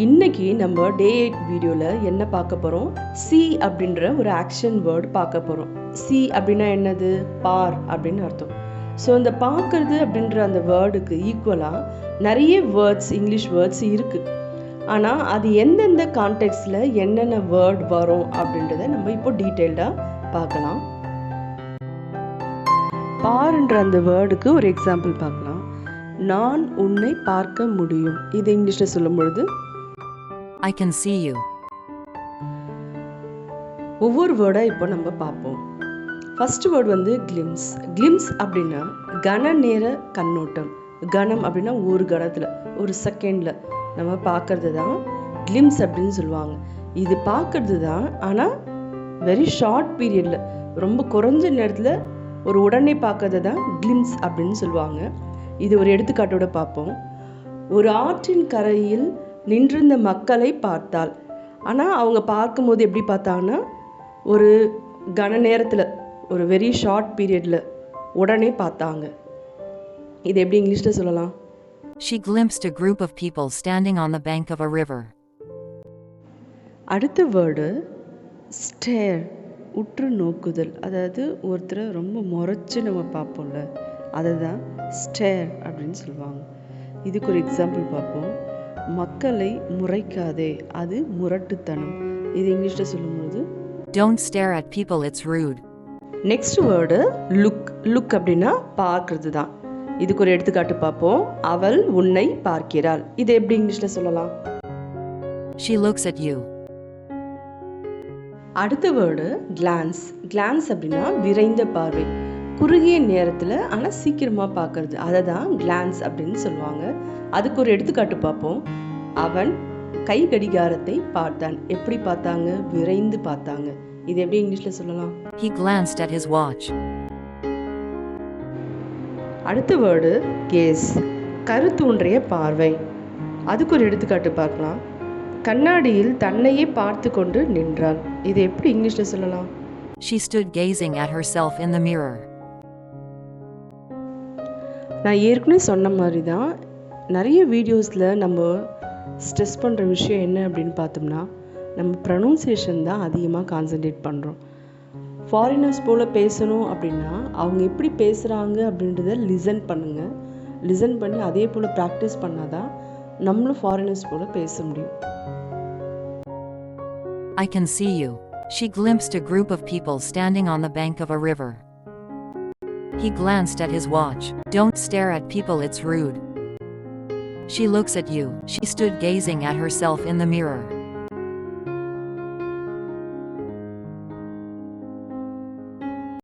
இன்னைக்கு நம்ம டே 8 வீடியோவில் என்ன பார்க்க போகிறோம்? சி அப்படின்ற ஒரு ஆக்ஷன் வேர்டு பார்க்க போகிறோம். சி அப்படின்னா என்னது? பார் அப்படின்னு அர்த்தம். ஸோ இந்த பார்க்கறது அப்படின்ற அந்த வேர்டுக்கு ஈக்குவலாக நிறைய வேர்ட்ஸ், இங்கிலீஷ் வேர்ட்ஸ் இருக்குது. ஆனால் அது எந்தெந்த கான்டெக்ட்ஸில் என்னென்ன வேர்ட் வரும் அப்படின்றத நம்ம இப்போ டீட்டெயில்டாக பார்க்கலாம். பார்ன்ற அந்த வேர்டுக்கு ஒரு எக்ஸாம்பிள் பார்க்கலாம். நான் உன்னை பார்க்க முடியும். இது இங்கிலீஷில் சொல்லும் பொழுது I can see you. ஒவ்வொரு வேர்டாக இப்போ நம்ம பார்ப்போம். ஃபர்ஸ்ட் வேர்டு வந்து கிளிம்ஸ். கிளிம்ஸ் அப்படின்னா கன நேர கண்ணோட்டம். கணம் அப்படின்னா ஒரு கணத்தில், ஒரு செகண்டில் நம்ம பார்க்கறது தான் கிளிம்ஸ் அப்படின்னு சொல்லுவாங்க. இது பார்க்கறது தான், ஆனால் வெரி ஷார்ட் பீரியடில், ரொம்ப குறைஞ்ச நேரத்தில் ஒரு உடனே பார்க்கறது தான் கிளிம்ஸ் அப்படின்னு சொல்லுவாங்க. இது ஒரு எடுத்துக்காட்டோட பார்ப்போம். ஒரு ஆற்றின் கரையில் நின்றிருந்த மக்களை பார்த்தாள். ஆனால் அவங்க பார்க்கும்போது எப்படி பார்த்தாங்கன்னா ஒரு கன நேரத்தில், ஒரு வெரி ஷார்ட் பீரியடில் உடனே பார்த்தாங்க. இது எப்படி இங்கிலீஷில் சொல்லலாம்? She glimpsed a group of people standing on the bank of a river. அடுத்த வேர்டு ஸ்டேர், உற்று நோக்குதல். அதாவது ஒருத்தரை ரொம்ப முறைச்சு நம்ம பார்ப்போம்ல, அதை தான் ஸ்டேர் அப்படின்னு சொல்லுவாங்க. இதுக்கு ஒரு எக்ஸாம்பிள் பார்ப்போம். மக்களை முறைக்காதே, அது முரட்டுத்தனம். இது இங்கிலீஷில் சொல்லும்போது Don't stare at people, it's rude. Next word look. Look அப்படின்னா பார்க்கறது தான். இதுக்கு ஒரு எடுத்துக்காட்டு பார்ப்போம். அவள் உன்னை பார்க்கிறாள். இது எப்படி இங்கிலீஷில் சொல்லலாம்? She looks at you. அடுத்த வேர்டு கிளான்ஸ். கிளான்ஸ் அப்படின்னா விரைந்த பார்வை, குறுகிய நேரத்தில் ஆனால் சீக்கிரமாக பார்க்கறது, அதை தான் கிளான்ஸ் அப்படின்னு சொல்லுவாங்க. அதுக்கு ஒரு எடுத்துக்காட்டு பார்ப்போம். அவன் கை கடிகாரத்தை பார்த்தான். எப்படி பார்த்தாங்க? விரைந்து பார்த்தாங்க. இது எப்படி இங்கிலீஷில் சொல்லலாம்? He glanced at his watch. அடுத்த வேர்டு கேஸ், கருத்தூன்றிய பார்வை. அதுக்கு ஒரு எடுத்துக்காட்டு பார்க்கலாம். கண்ணாடியில் தன்னையே பார்த்து கொண்டு நின்றாள். இது எப்படி இங்கிலீஷில் சொல்லலாம்? She stood gazing at herself in the mirror. நான் ஏற்கனவே சொன்ன மாதிரி தான் நிறைய வீடியோஸில் நம்ம ஸ்ட்ரெஸ் பண்ணுற விஷயம் என்ன அப்படின்னு பார்த்தோம்னா, நம்ம ப்ரொனவுன்சியேஷன் தான் அதிகமாக கான்சன்ட்ரேட் பண்ணுறோம். ஃபாரினர்ஸ் போல் பேசணும் அப்படின்னா அவங்க எப்படி பேசுகிறாங்க அப்படின்றத லிசன் பண்ணுங்கள். லிசன் பண்ணி அதே போல் ப்ராக்டிஸ் பண்ணால் தான் நம்மளும் ஃபாரினர்ஸ் போல் பேச முடியும். I can see you. She glimpsed a group of people standing on the bank of a river. He glanced at his watch. Don't stare at people, it's rude. She looks at you. She stood gazing at herself in the mirror.